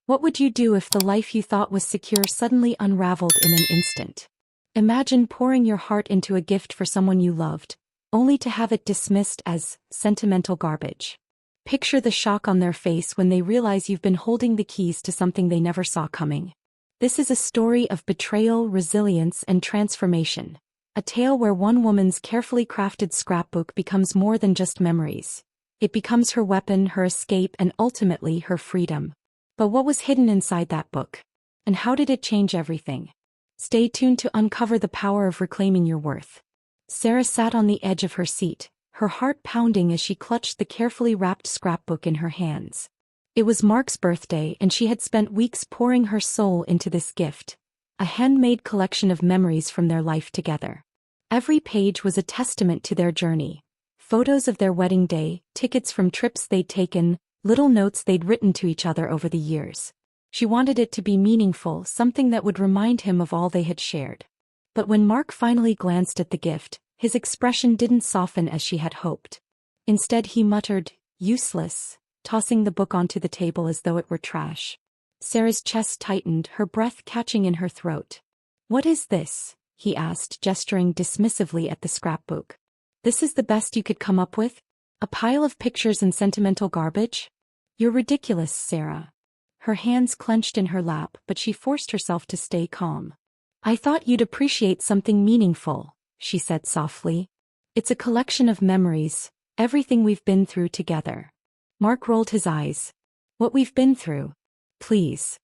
What would you do if the life you thought was secure suddenly unraveled in an instant? Imagine pouring your heart into a gift for someone you loved, only to have it dismissed as sentimental garbage. Picture the shock on their face when they realize you've been holding the keys to something they never saw coming. This is a story of betrayal, resilience, and transformation. A tale where one woman's carefully crafted scrapbook becomes more than just memories. It becomes her weapon, her escape, and ultimately her freedom. But what was hidden inside that book? And how did it change everything? Stay tuned to uncover the power of reclaiming your worth. Sarah sat on the edge of her seat, her heart pounding as she clutched the carefully wrapped scrapbook in her hands. It was Mark's birthday, and she had spent weeks pouring her soul into this gift, a handmade collection of memories from their life together. Every page was a testament to their journey. Photos of their wedding day, tickets from trips they'd taken, little notes they'd written to each other over the years. She wanted it to be meaningful, something that would remind him of all they had shared. But when Mark finally glanced at the gift, his expression didn't soften as she had hoped. Instead he muttered, "Useless," tossing the book onto the table as though it were trash. Sarah's chest tightened, her breath catching in her throat. "What is this?" he asked, gesturing dismissively at the scrapbook. "This is the best you could come up with? A pile of pictures and sentimental garbage? You're ridiculous, Sarah." Her hands clenched in her lap, but she forced herself to stay calm. "I thought you'd appreciate something meaningful," she said softly. "It's a collection of memories, everything we've been through together." Mark rolled his eyes. "What we've been through? Please."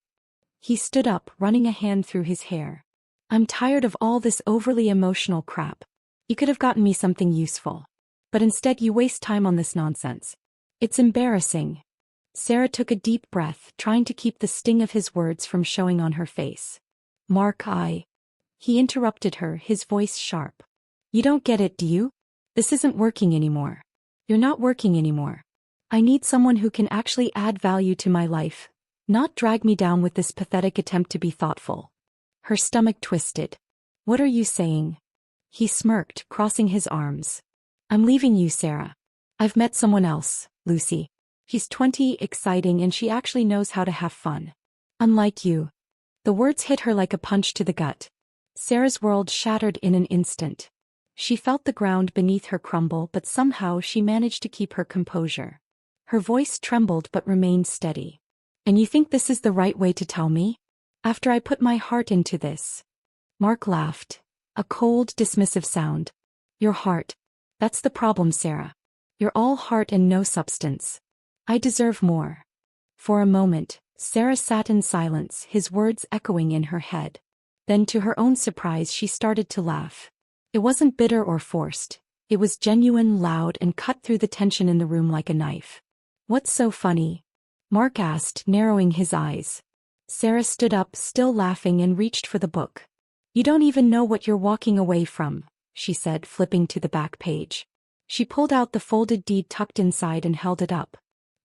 He stood up, running a hand through his hair. "I'm tired of all this overly emotional crap. You could have gotten me something useful. But instead you waste time on this nonsense. It's embarrassing." Sarah took a deep breath, trying to keep the sting of his words from showing on her face. "Mark, He interrupted her, his voice sharp. "You don't get it, do you? This isn't working anymore. You're not working anymore. I need someone who can actually add value to my life, not drag me down with this pathetic attempt to be thoughtful." Her stomach twisted. "What are you saying?" He smirked, crossing his arms. "I'm leaving you, Sarah. I've met someone else, Lucy. He's 20, exciting, and she actually knows how to have fun. Unlike you." The words hit her like a punch to the gut. Sarah's world shattered in an instant. She felt the ground beneath her crumble, but somehow she managed to keep her composure. Her voice trembled but remained steady. "And you think this is the right way to tell me? After I put my heart into this?" Mark laughed. A cold, dismissive sound. "Your heart. That's the problem, Sarah. You're all heart and no substance. I deserve more." For a moment, Sarah sat in silence, his words echoing in her head. Then to her own surprise she started to laugh. It wasn't bitter or forced. It was genuine, loud, and cut through the tension in the room like a knife. "What's so funny?" Mark asked, narrowing his eyes. Sarah stood up, still laughing, and reached for the book. "You don't even know what you're walking away from," she said, flipping to the back page. She pulled out the folded deed tucked inside and held it up.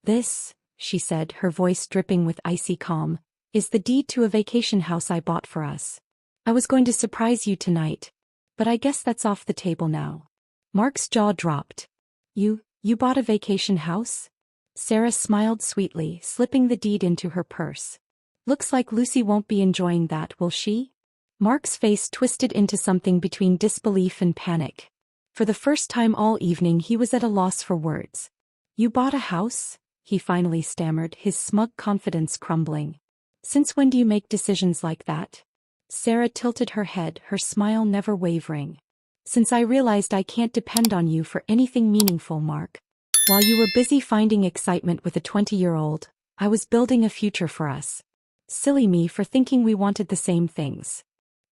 "This," she said, her voice dripping with icy calm, "is the deed to a vacation house I bought for us. I was going to surprise you tonight, but I guess that's off the table now." Mark's jaw dropped. You bought a vacation house?" Sarah smiled sweetly, slipping the deed into her purse. "Looks like Lucy won't be enjoying that, will she?" Mark's face twisted into something between disbelief and panic. For the first time all evening he was at a loss for words. "You bought a house?" he finally stammered, his smug confidence crumbling. "Since when do you make decisions like that?" Sarah tilted her head, her smile never wavering. "Since I realized I can't depend on you for anything meaningful, Mark. While you were busy finding excitement with a 20-year-old, I was building a future for us. Silly me for thinking we wanted the same things."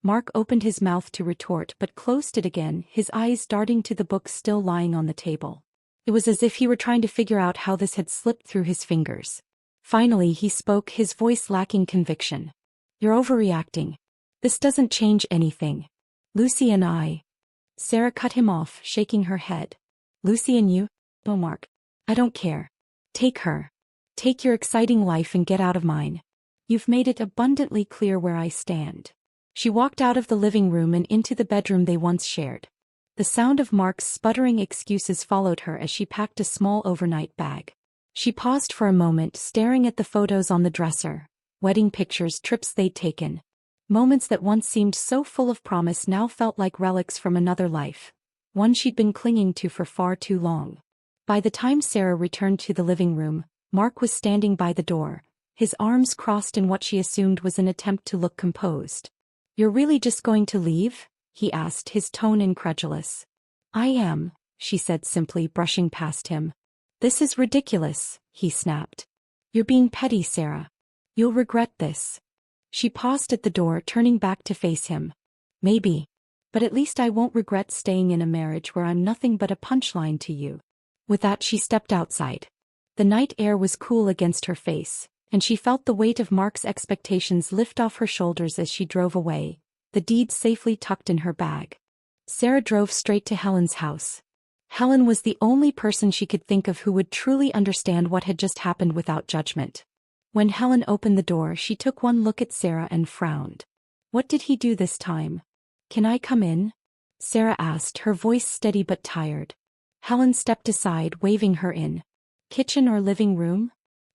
Mark opened his mouth to retort but closed it again, his eyes darting to the book still lying on the table. It was as if he were trying to figure out how this had slipped through his fingers. Finally he spoke, his voice lacking conviction. "You're overreacting. This doesn't change anything. Lucy and I—" Sarah cut him off, shaking her head. "Lucy and you? Oh, Mark. I don't care. Take her. Take your exciting life and get out of mine. You've made it abundantly clear where I stand." She walked out of the living room and into the bedroom they once shared. The sound of Mark's sputtering excuses followed her as she packed a small overnight bag. She paused for a moment, staring at the photos on the dresser, wedding pictures, trips they'd taken. Moments that once seemed so full of promise now felt like relics from another life, one she'd been clinging to for far too long. By the time Sarah returned to the living room, Mark was standing by the door, his arms crossed in what she assumed was an attempt to look composed. "You're really just going to leave?" he asked, his tone incredulous. "I am," she said simply, brushing past him. "This is ridiculous," he snapped. "You're being petty, Sarah. You'll regret this." She paused at the door, turning back to face him. "Maybe. But at least I won't regret staying in a marriage where I'm nothing but a punchline to you." With that, she stepped outside. The night air was cool against her face, and she felt the weight of Mark's expectations lift off her shoulders as she drove away, the deed safely tucked in her bag. Sarah drove straight to Helen's house. Helen was the only person she could think of who would truly understand what had just happened without judgment. When Helen opened the door, she took one look at Sarah and frowned. "What did he do this time?" "Can I come in?" Sarah asked, her voice steady but tired. Helen stepped aside, waving her in. "Kitchen or living room?"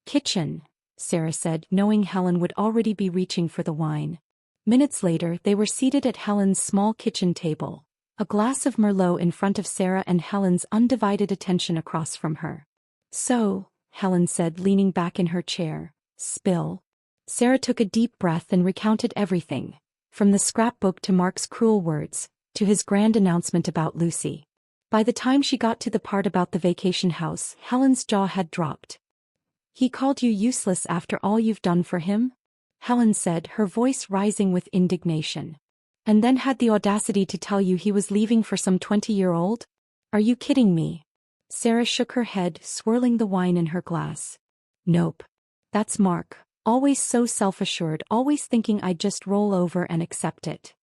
"Kitchen," Sarah said, knowing Helen would already be reaching for the wine. Minutes later, they were seated at Helen's small kitchen table, a glass of Merlot in front of Sarah and Helen's undivided attention across from her. "So," Helen said, leaning back in her chair, "spill." Sarah took a deep breath and recounted everything, from the scrapbook to Mark's cruel words, to his grand announcement about Lucy. By the time she got to the part about the vacation house, Helen's jaw had dropped. "He called you useless after all you've done for him?" Helen said, her voice rising with indignation. "And then had the audacity to tell you he was leaving for some 20-year-old? Are you kidding me?" Sarah shook her head, swirling the wine in her glass. "Nope. That's Mark, always so self-assured, always thinking I'd just roll over and accept it."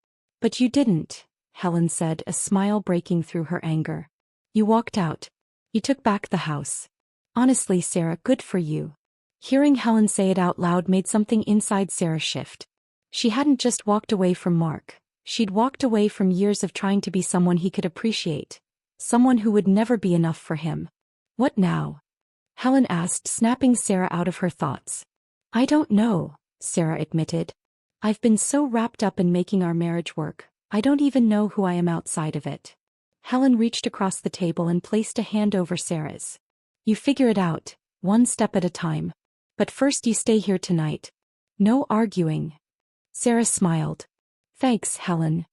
"But you didn't," Helen said, a smile breaking through her anger. "You walked out. You took back the house. Honestly, Sarah, good for you." Hearing Helen say it out loud made something inside Sarah shift. She hadn't just walked away from Mark. She'd walked away from years of trying to be someone he could appreciate. Someone who would never be enough for him. "What now?" Helen asked, snapping Sarah out of her thoughts. "I don't know," Sarah admitted. "I've been so wrapped up in making our marriage work, I don't even know who I am outside of it." Helen reached across the table and placed a hand over Sarah's. "You figure it out, one step at a time. But first you stay here tonight. No arguing." Sarah smiled. "Thanks, Helen."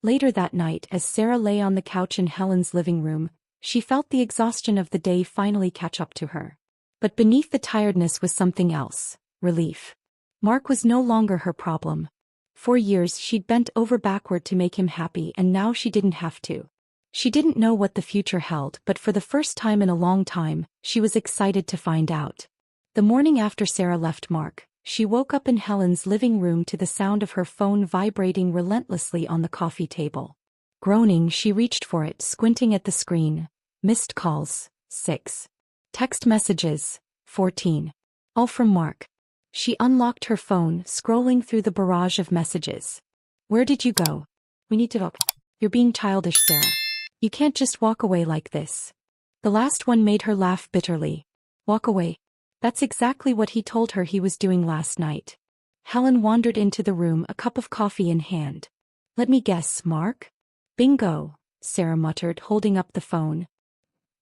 Later that night, as Sarah lay on the couch in Helen's living room, she felt the exhaustion of the day finally catch up to her. But beneath the tiredness was something else: relief. Mark was no longer her problem. For years she'd bent over backward to make him happy, and now she didn't have to. She didn't know what the future held, but for the first time in a long time, she was excited to find out. The morning after Sarah left Mark, she woke up in Helen's living room to the sound of her phone vibrating relentlessly on the coffee table. Groaning, she reached for it, squinting at the screen. Missed calls, 6. Text messages, 14. All from Mark. She unlocked her phone, scrolling through the barrage of messages. "Where did you go? We need to talk." "You're being childish, Sarah. You can't just walk away like this." The last one made her laugh bitterly. "Walk away?" That's exactly what he told her he was doing last night. Helen wandered into the room, a cup of coffee in hand. "Let me guess, Mark?" "Bingo," Sarah muttered, holding up the phone.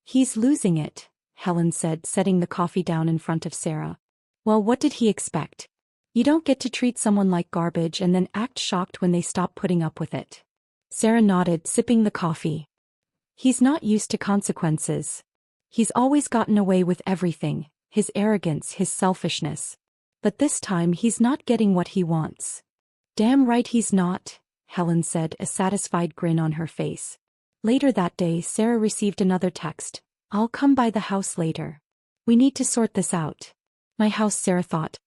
"He's losing it," Helen said, setting the coffee down in front of Sarah. "Well, what did he expect? You don't get to treat someone like garbage and then act shocked when they stop putting up with it." Sarah nodded, sipping the coffee. "He's not used to consequences. He's always gotten away with everything, his arrogance, his selfishness. But this time he's not getting what he wants." "Damn right he's not," Helen said, a satisfied grin on her face. Later that day, Sarah received another text. "I'll come by the house later. We need to sort this out." My house, Sarah thought.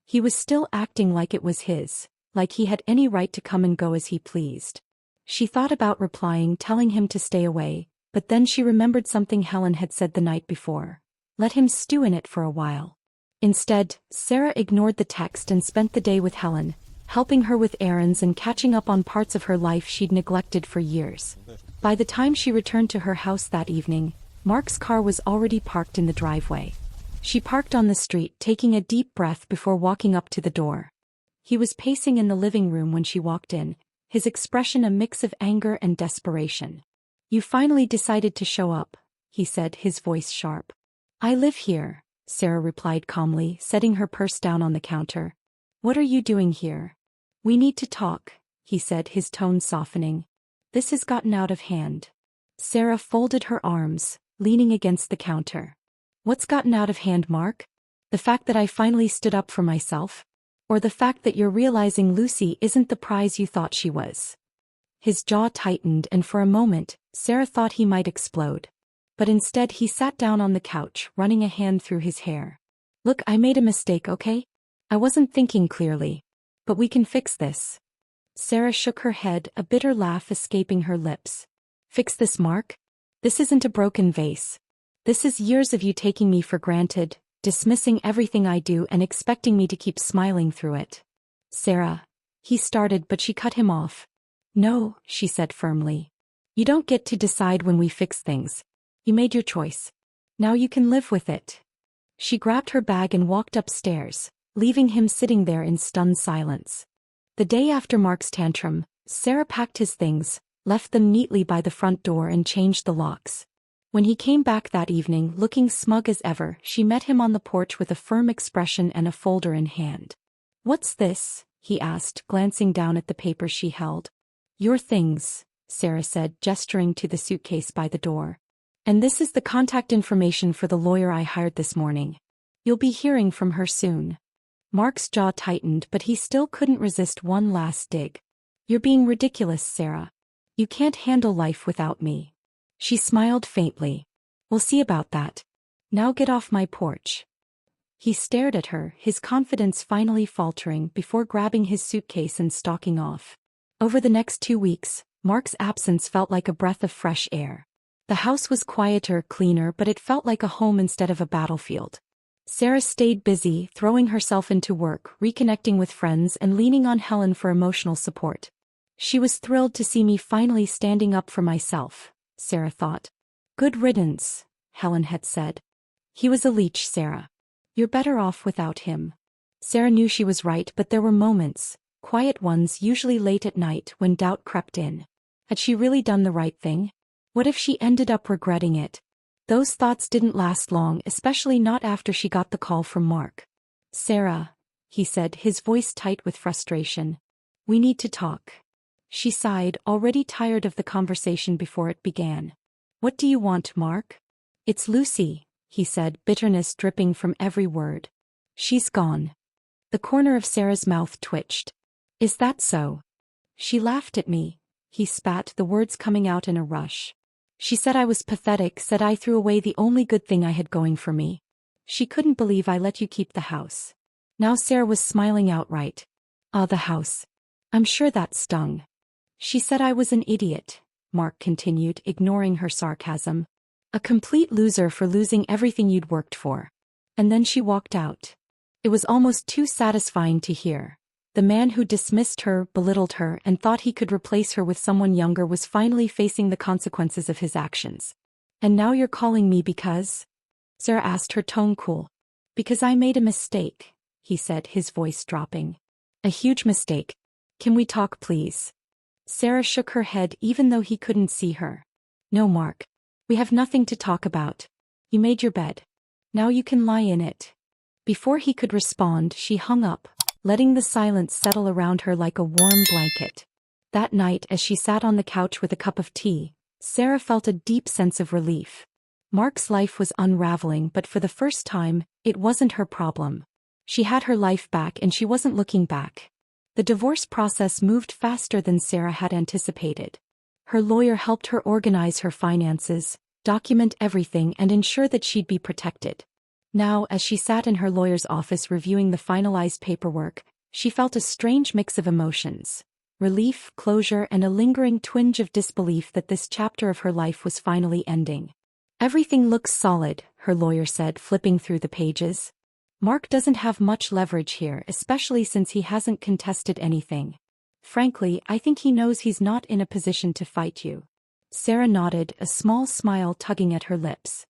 He was still acting like it was his, like he had any right to come and go as he pleased. She thought about replying, telling him to stay away, but then she remembered something Helen had said the night before. Let him stew in it for a while. Instead, Sarah ignored the text and spent the day with Helen, helping her with errands and catching up on parts of her life she'd neglected for years. By the time she returned to her house that evening, Mark's car was already parked in the driveway. She parked on the street, taking a deep breath before walking up to the door. He was pacing in the living room when she walked in, his expression a mix of anger and desperation. "You finally decided to show up," he said, his voice sharp. "I live here," Sarah replied calmly, setting her purse down on the counter. "What are you doing here?" "We need to talk," he said, his tone softening. "This has gotten out of hand." Sarah folded her arms, leaning against the counter. "What's gotten out of hand, Mark? The fact that I finally stood up for myself? Or the fact that you're realizing Lucy isn't the prize you thought she was?" His jaw tightened, and for a moment, Sarah thought he might explode. But instead he sat down on the couch, running a hand through his hair. "Look, I made a mistake, okay? I wasn't thinking clearly. But we can fix this." Sarah shook her head, a bitter laugh escaping her lips. "Fix this, Mark? This isn't a broken vase. This is years of you taking me for granted, dismissing everything I do and expecting me to keep smiling through it." "Sarah," he started, but she cut him off. "No," she said firmly. "You don't get to decide when we fix things. You made your choice. Now you can live with it." She grabbed her bag and walked upstairs, leaving him sitting there in stunned silence. The day after Mark's tantrum, Sarah packed his things, left them neatly by the front door and changed the locks. When he came back that evening, looking smug as ever, she met him on the porch with a firm expression and a folder in hand. "What's this?" he asked, glancing down at the paper she held. "Your things," Sarah said, gesturing to the suitcase by the door. "And this is the contact information for the lawyer I hired this morning. You'll be hearing from her soon." Mark's jaw tightened, but he still couldn't resist one last dig. "You're being ridiculous, Sarah. You can't handle life without me." She smiled faintly. "We'll see about that. Now get off my porch." He stared at her, his confidence finally faltering, before grabbing his suitcase and stalking off. Over the next 2 weeks, Mark's absence felt like a breath of fresh air. The house was quieter, cleaner, but it felt like a home instead of a battlefield. Sarah stayed busy, throwing herself into work, reconnecting with friends, and leaning on Helen for emotional support. She was thrilled to see me finally standing up for myself, Sarah thought. "Good riddance," Helen had said. "He was a leech, Sarah. You're better off without him." Sarah knew she was right, but there were moments, quiet ones usually late at night, when doubt crept in. Had she really done the right thing? What if she ended up regretting it? Those thoughts didn't last long, especially not after she got the call from Mark. "Sarah," he said, his voice tight with frustration. "We need to talk." She sighed, already tired of the conversation before it began. "What do you want, Mark?" "It's Lucy," he said, bitterness dripping from every word. "She's gone." The corner of Sarah's mouth twitched. "Is that so?" "She laughed at me," he spat, the words coming out in a rush. "She said I was pathetic, said I threw away the only good thing I had going for me. She couldn't believe I let you keep the house." Now Sarah was smiling outright. "Ah, the house. I'm sure that stung." "She said I was an idiot," Mark continued, ignoring her sarcasm. "A complete loser for losing everything you'd worked for." And then she walked out. It was almost too satisfying to hear. The man who dismissed her, belittled her, and thought he could replace her with someone younger was finally facing the consequences of his actions. "And now you're calling me because?" Sarah asked, her tone cool. "Because I made a mistake," he said, his voice dropping. "A huge mistake. Can we talk, please?" Sarah shook her head even though he couldn't see her. "No, Mark. We have nothing to talk about. You made your bed. Now you can lie in it." Before he could respond, she hung up, letting the silence settle around her like a warm blanket. That night, as she sat on the couch with a cup of tea, Sarah felt a deep sense of relief. Mark's life was unraveling, but for the first time, it wasn't her problem. She had her life back and she wasn't looking back. The divorce process moved faster than Sarah had anticipated. Her lawyer helped her organize her finances, document everything, and ensure that she'd be protected. Now, as she sat in her lawyer's office reviewing the finalized paperwork, she felt a strange mix of emotions: relief, closure, and a lingering twinge of disbelief that this chapter of her life was finally ending. "Everything looks solid," her lawyer said, flipping through the pages. "Mark doesn't have much leverage here, especially since he hasn't contested anything. Frankly, I think he knows he's not in a position to fight you." Sarah nodded, a small smile tugging at her lips.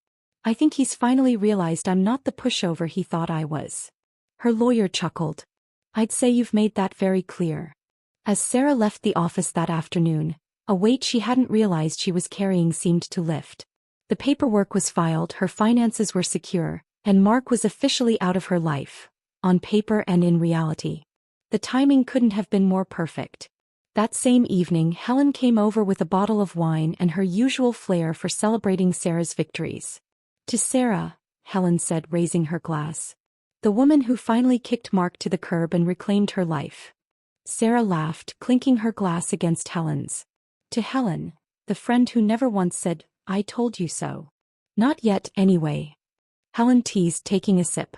I think he's finally realized I'm not the pushover he thought I was. Her lawyer chuckled. I'd say you've made that very clear. As Sarah left the office that afternoon, a weight she hadn't realized she was carrying seemed to lift. The paperwork was filed, her finances were secure, and Mark was officially out of her life, on paper and in reality. The timing couldn't have been more perfect. That same evening, Helen came over with a bottle of wine and her usual flair for celebrating Sarah's victories. To Sarah, Helen said, raising her glass. The woman who finally kicked Mark to the curb and reclaimed her life. Sarah laughed, clinking her glass against Helen's. To Helen, the friend who never once said, I told you so. Not yet, anyway. Helen teased, taking a sip.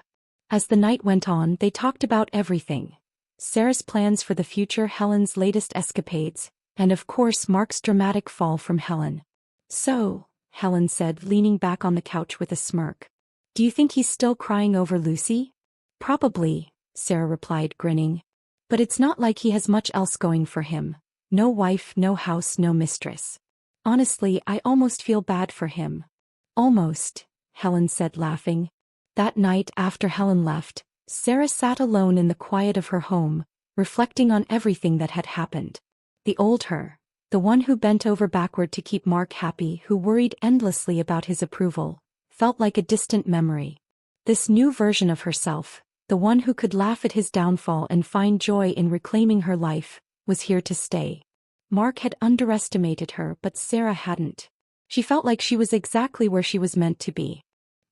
As the night went on, they talked about everything. Sarah's plans for the future, Helen's latest escapades, and of course Mark's dramatic fall from Helen. So, Helen said, leaning back on the couch with a smirk. Do you think he's still crying over Lucy? Probably, Sarah replied, grinning. But it's not like he has much else going for him. No wife, no house, no mistress. Honestly, I almost feel bad for him. Almost, Helen said, laughing. That night after Helen left, Sarah sat alone in the quiet of her home, reflecting on everything that had happened. The old her, the one who bent over backward to keep Mark happy, who worried endlessly about his approval, felt like a distant memory. This new version of herself, the one who could laugh at his downfall and find joy in reclaiming her life, was here to stay. Mark had underestimated her, but Sarah hadn't. She felt like she was exactly where she was meant to be.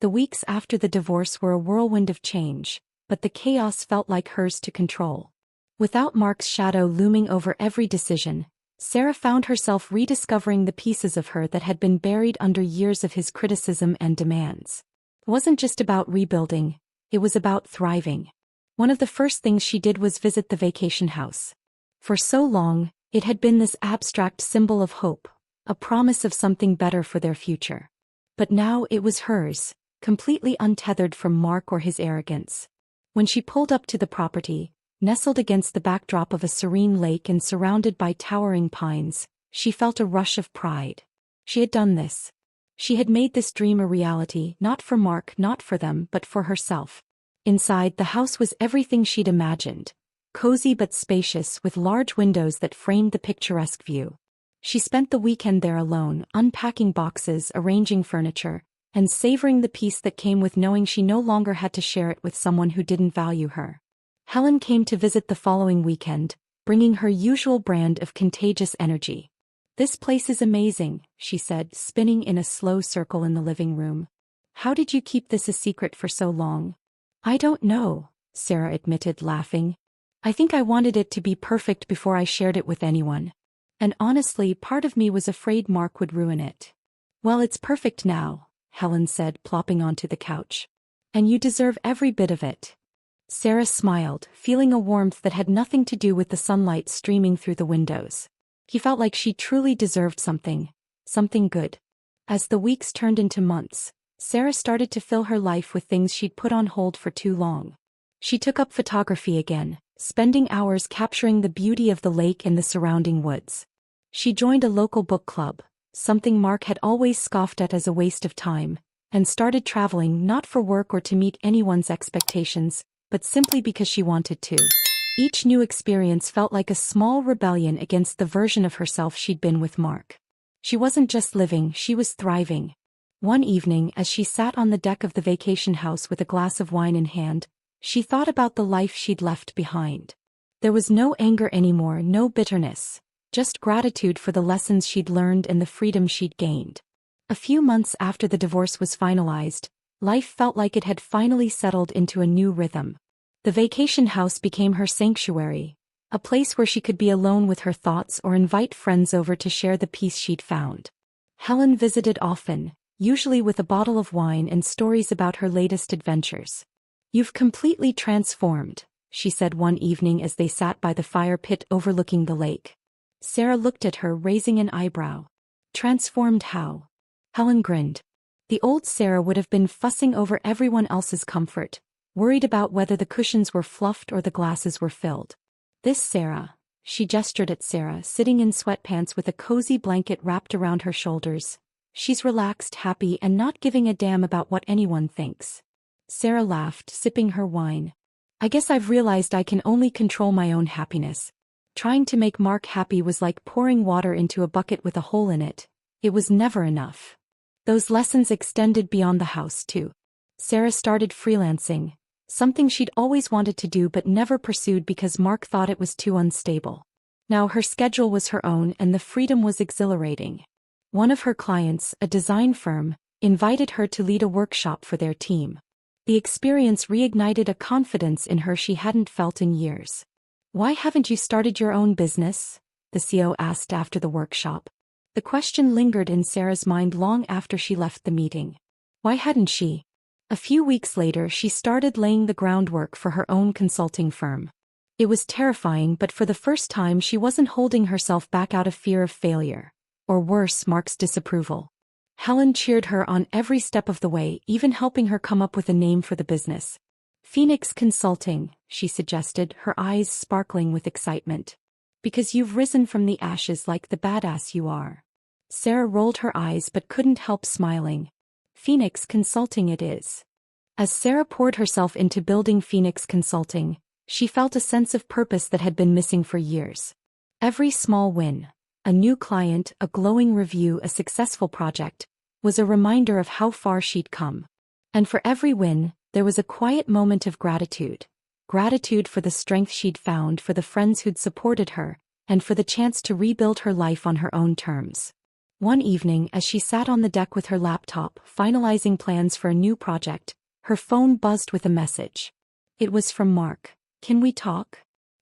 The weeks after the divorce were a whirlwind of change, but the chaos felt like hers to control. Without Mark's shadow looming over every decision, Sarah found herself rediscovering the pieces of her that had been buried under years of his criticism and demands. It wasn't just about rebuilding, it was about thriving. One of the first things she did was visit the vacation house. For so long, it had been this abstract symbol of hope, a promise of something better for their future. But now it was hers, completely untethered from Mark or his arrogance. When she pulled up to the property, nestled against the backdrop of a serene lake and surrounded by towering pines, she felt a rush of pride. She had done this. She had made this dream a reality, not for Mark, not for them, but for herself. Inside, the house was everything she'd imagined. Cozy but spacious, with large windows that framed the picturesque view. She spent the weekend there alone, unpacking boxes, arranging furniture, and savoring the peace that came with knowing she no longer had to share it with someone who didn't value her. Helen came to visit the following weekend, bringing her usual brand of contagious energy. This place is amazing, she said, spinning in a slow circle in the living room. How did you keep this a secret for so long? I don't know, Sarah admitted, laughing. I think I wanted it to be perfect before I shared it with anyone. And honestly, part of me was afraid Mark would ruin it. Well, it's perfect now, Helen said, plopping onto the couch. And you deserve every bit of it. Sarah smiled, feeling a warmth that had nothing to do with the sunlight streaming through the windows. He felt like she truly deserved something good. As the weeks turned into months, Sarah started to fill her life with things she'd put on hold for too long. She took up photography again, spending hours capturing the beauty of the lake and the surrounding woods. She joined a local book club, something Mark had always scoffed at as a waste of time, and started traveling not for work or to meet anyone's expectations, but simply because she wanted to. Each new experience felt like a small rebellion against the version of herself she'd been with Mark. She wasn't just living, she was thriving. One evening, as she sat on the deck of the vacation house with a glass of wine in hand, she thought about the life she'd left behind. There was no anger anymore, no bitterness, just gratitude for the lessons she'd learned and the freedom she'd gained. A few months after the divorce was finalized, life felt like it had finally settled into a new rhythm. The vacation house became her sanctuary, a place where she could be alone with her thoughts or invite friends over to share the peace she'd found. Helen visited often, usually with a bottle of wine and stories about her latest adventures. You've completely transformed, she said one evening as they sat by the fire pit overlooking the lake. Sarah looked at her, raising an eyebrow. Transformed how? Helen grinned. The old Sarah would have been fussing over everyone else's comfort, worried about whether the cushions were fluffed or the glasses were filled. This Sarah, she gestured at Sarah, sitting in sweatpants with a cozy blanket wrapped around her shoulders, She's relaxed, happy, and not giving a damn about what anyone thinks. Sarah laughed, sipping her wine. I guess I've realized I can only control my own happiness. Trying to make Mark happy was like pouring water into a bucket with a hole in it. It was never enough. Those lessons extended beyond the house too. Sarah started freelancing, something she'd always wanted to do but never pursued because Mark thought it was too unstable. Now her schedule was her own and the freedom was exhilarating. One of her clients, a design firm, invited her to lead a workshop for their team. The experience reignited a confidence in her she hadn't felt in years. Why haven't you started your own business? The CEO asked after the workshop. The question lingered in Sarah's mind long after she left the meeting. Why hadn't she? A few weeks later she started laying the groundwork for her own consulting firm. It was terrifying, but for the first time she wasn't holding herself back out of fear of failure. Or worse, Mark's disapproval. Helen cheered her on every step of the way, even helping her come up with a name for the business. Phoenix Consulting, she suggested, her eyes sparkling with excitement. Because you've risen from the ashes like the badass you are. Sarah rolled her eyes but couldn't help smiling. Phoenix Consulting it is. As Sarah poured herself into building Phoenix Consulting, she felt a sense of purpose that had been missing for years. Every small win, a new client, a glowing review, a successful project, was a reminder of how far she'd come. And for every win, there was a quiet moment of gratitude. Gratitude for the strength she'd found, for the friends who'd supported her, and for the chance to rebuild her life on her own terms. One evening, as she sat on the deck with her laptop, finalizing plans for a new project, her phone buzzed with a message. It was from Mark. Can we talk?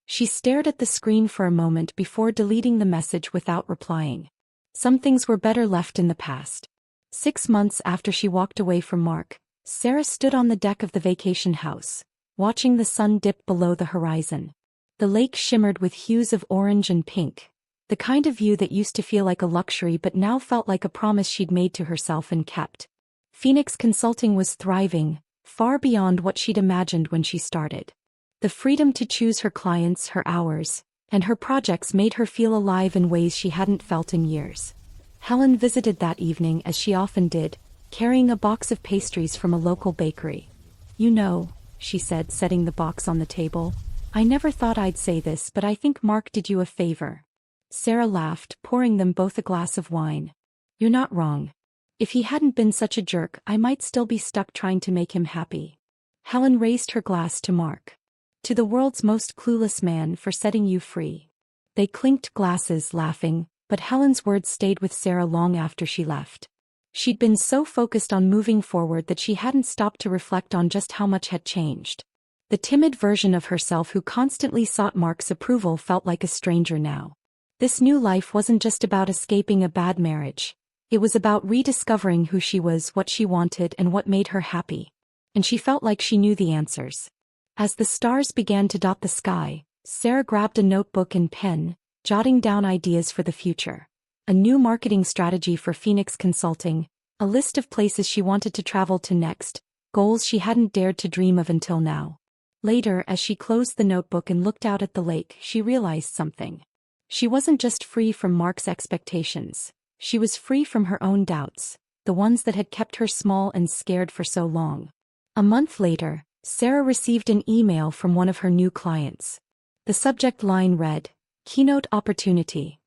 She stared at the screen for a moment before deleting the message without replying. Some things were better left in the past. 6 months after she walked away from Mark, Sarah stood on the deck of the vacation house, watching the sun dip below the horizon. The lake shimmered with hues of orange and pink, the kind of view that used to feel like a luxury but now felt like a promise she'd made to herself and kept. Phoenix Consulting was thriving, far beyond what she'd imagined when she started. The freedom to choose her clients, her hours, and her projects made her feel alive in ways she hadn't felt in years. Helen visited that evening as she often did, carrying a box of pastries from a local bakery. You know, she said, setting the box on the table, I never thought I'd say this, but I think Mark did you a favor. Sarah laughed, pouring them both a glass of wine. You're not wrong. If he hadn't been such a jerk, I might still be stuck trying to make him happy. Helen raised her glass to Mark. To the world's most clueless man for setting you free. They clinked glasses, laughing, but Helen's words stayed with Sarah long after she left. She'd been so focused on moving forward that she hadn't stopped to reflect on just how much had changed. The timid version of herself who constantly sought Mark's approval felt like a stranger now. This new life wasn't just about escaping a bad marriage. It was about rediscovering who she was, what she wanted, and what made her happy. And she felt like she knew the answers. As the stars began to dot the sky, Sarah grabbed a notebook and pen, jotting down ideas for the future. A new marketing strategy for Phoenix Consulting, a list of places she wanted to travel to next, goals she hadn't dared to dream of until now. Later, as she closed the notebook and looked out at the lake, she realized something. She wasn't just free from Mark's expectations. She was free from her own doubts, the ones that had kept her small and scared for so long. A month later, Sarah received an email from one of her new clients. The subject line read, Keynote Opportunity.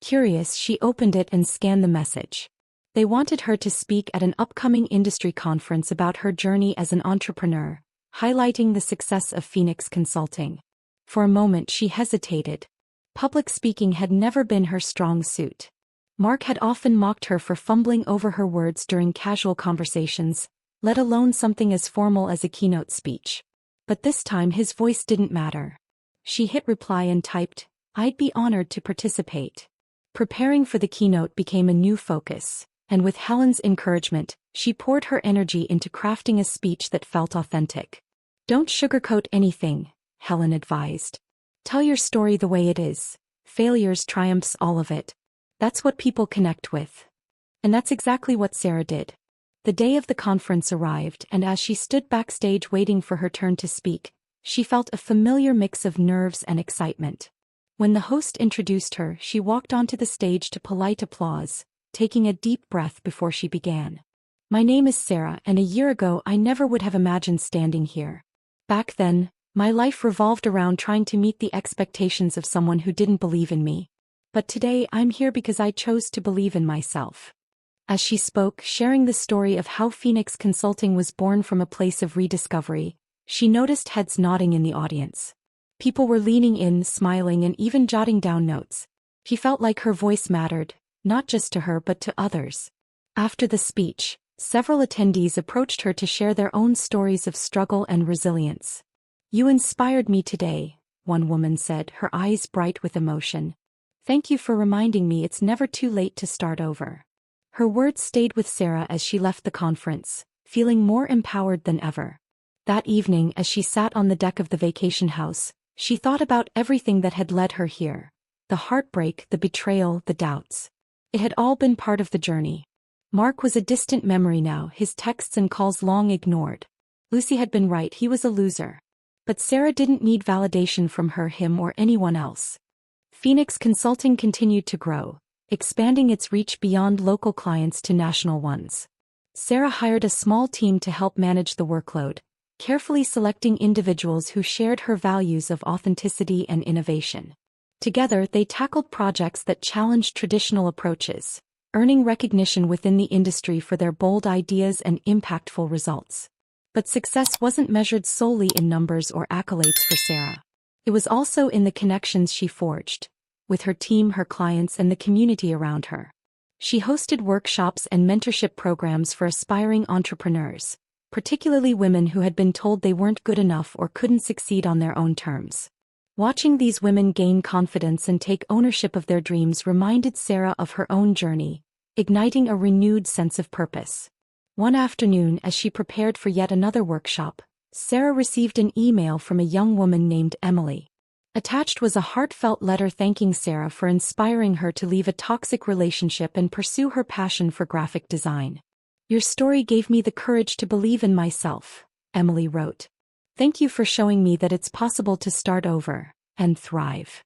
Curious, she opened it and scanned the message. They wanted her to speak at an upcoming industry conference about her journey as an entrepreneur, highlighting the success of Phoenix Consulting. For a moment she hesitated. Public speaking had never been her strong suit. Mark had often mocked her for fumbling over her words during casual conversations, let alone something as formal as a keynote speech. But this time his voice didn't matter. She hit reply and typed, I'd be honored to participate. Preparing for the keynote became a new focus, and with Helen's encouragement, she poured her energy into crafting a speech that felt authentic. Don't sugarcoat anything, Helen advised. Tell your story the way it is. Failures, triumphs, all of it. That's what people connect with. And that's exactly what Sarah did. The day of the conference arrived, and as she stood backstage waiting for her turn to speak, she felt a familiar mix of nerves and excitement. When the host introduced her, she walked onto the stage to polite applause, taking a deep breath before she began. My name is Sarah, and a year ago I never would have imagined standing here. Back then, my life revolved around trying to meet the expectations of someone who didn't believe in me. But today I'm here because I chose to believe in myself. As she spoke, sharing the story of how Phoenix Consulting was born from a place of rediscovery, she noticed heads nodding in the audience. People were leaning in, smiling, and even jotting down notes. She felt like her voice mattered, not just to her but to others. After the speech, several attendees approached her to share their own stories of struggle and resilience. "You inspired me today," one woman said, her eyes bright with emotion. "Thank you for reminding me it's never too late to start over." Her words stayed with Sarah as she left the conference, feeling more empowered than ever. That evening, as she sat on the deck of the vacation house, she thought about everything that had led her here. The heartbreak, the betrayal, the doubts. It had all been part of the journey. Mark was a distant memory now, his texts and calls long ignored. Lucy had been right, he was a loser. But Sarah didn't need validation from her, him, or anyone else. Phoenix Consulting continued to grow, expanding its reach beyond local clients to national ones. Sarah hired a small team to help manage the workload, carefully selecting individuals who shared her values of authenticity and innovation. Together, they tackled projects that challenged traditional approaches, earning recognition within the industry for their bold ideas and impactful results. But success wasn't measured solely in numbers or accolades for Sarah. It was also in the connections she forged, with her team, her clients, and the community around her. She hosted workshops and mentorship programs for aspiring entrepreneurs, particularly women who had been told they weren't good enough or couldn't succeed on their own terms. Watching these women gain confidence and take ownership of their dreams reminded Sarah of her own journey, igniting a renewed sense of purpose. One afternoon, as she prepared for yet another workshop, Sarah received an email from a young woman named Emily. Attached was a heartfelt letter thanking Sarah for inspiring her to leave a toxic relationship and pursue her passion for graphic design. "Your story gave me the courage to believe in myself," Emily wrote. "Thank you for showing me that it's possible to start over and thrive."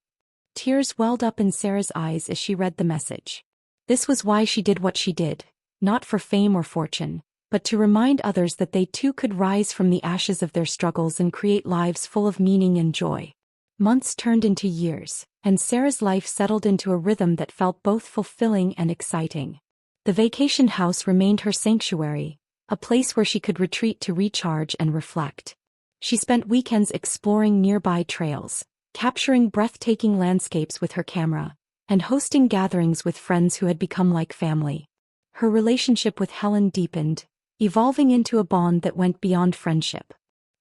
Tears welled up in Sarah's eyes as she read the message. This was why she did what she did, not for fame or fortune, but to remind others that they too could rise from the ashes of their struggles and create lives full of meaning and joy. Months turned into years, and Sarah's life settled into a rhythm that felt both fulfilling and exciting. The vacation house remained her sanctuary, a place where she could retreat to recharge and reflect. She spent weekends exploring nearby trails, capturing breathtaking landscapes with her camera, and hosting gatherings with friends who had become like family. Her relationship with Helen deepened, evolving into a bond that went beyond friendship.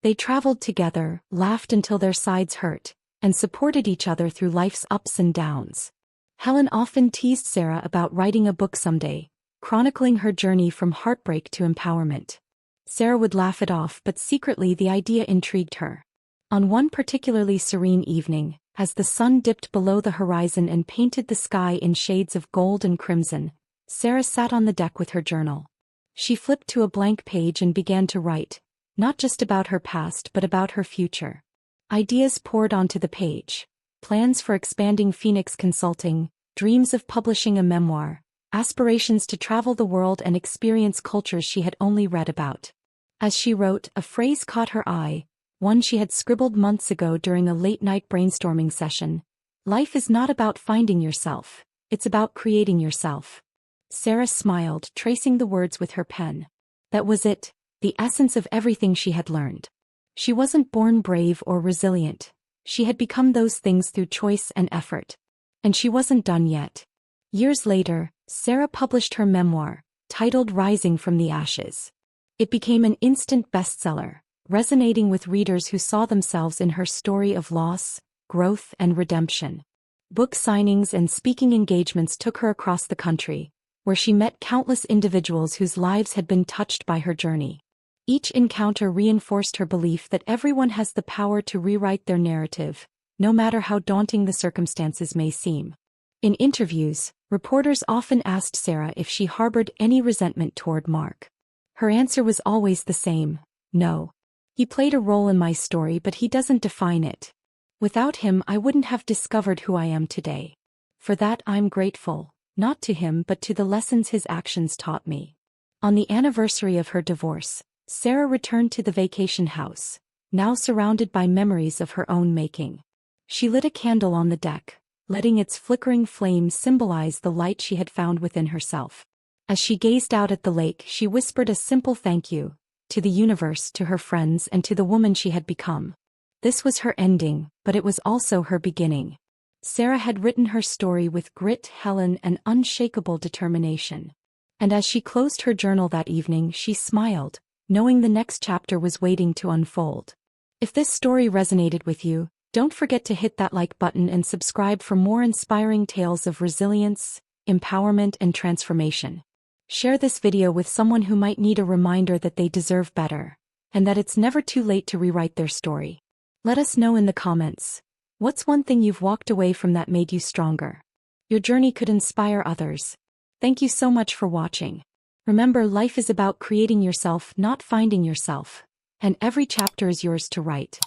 They traveled together, laughed until their sides hurt, and supported each other through life's ups and downs. Helen often teased Sarah about writing a book someday, chronicling her journey from heartbreak to empowerment. Sarah would laugh it off, but secretly the idea intrigued her. On one particularly serene evening, as the sun dipped below the horizon and painted the sky in shades of gold and crimson, Sarah sat on the deck with her journal. She flipped to a blank page and began to write, not just about her past but about her future. Ideas poured onto the page. Plans for expanding Phoenix Consulting, dreams of publishing a memoir, aspirations to travel the world and experience cultures she had only read about. As she wrote, a phrase caught her eye, one she had scribbled months ago during a late-night brainstorming session. "Life is not about finding yourself, it's about creating yourself." Sarah smiled, tracing the words with her pen. That was it, the essence of everything she had learned. She wasn't born brave or resilient. She had become those things through choice and effort. And she wasn't done yet. Years later, Sarah published her memoir, titled Rising from the Ashes. It became an instant bestseller, resonating with readers who saw themselves in her story of loss, growth, and redemption. Book signings and speaking engagements took her across the country, where she met countless individuals whose lives had been touched by her journey. Each encounter reinforced her belief that everyone has the power to rewrite their narrative, no matter how daunting the circumstances may seem. In interviews, reporters often asked Sarah if she harbored any resentment toward Mark. Her answer was always the same: no. He played a role in my story, but he doesn't define it. Without him, I wouldn't have discovered who I am today. For that, I'm grateful. not to him but to the lessons his actions taught me. On the anniversary of her divorce, Sarah returned to the vacation house, now surrounded by memories of her own making. She lit a candle on the deck, letting its flickering flame symbolize the light she had found within herself. As she gazed out at the lake, she whispered a simple thank you, to the universe, to her friends, and to the woman she had become. This was her ending, but it was also her beginning. Sarah had written her story with grit, Helen, and unshakable determination. And as she closed her journal that evening, she smiled, knowing the next chapter was waiting to unfold. If this story resonated with you, don't forget to hit that like button and subscribe for more inspiring tales of resilience, empowerment, and transformation. Share this video with someone who might need a reminder that they deserve better, and that it's never too late to rewrite their story. Let us know in the comments, what's one thing you've walked away from that made you stronger? Your journey could inspire others. Thank you so much for watching. Remember, life is about creating yourself, not finding yourself, and every chapter is yours to write.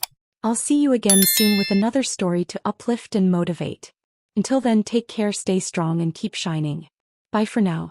I'll see you again soon with another story to uplift and motivate. Until then, take care, stay strong, and keep shining. Bye for now.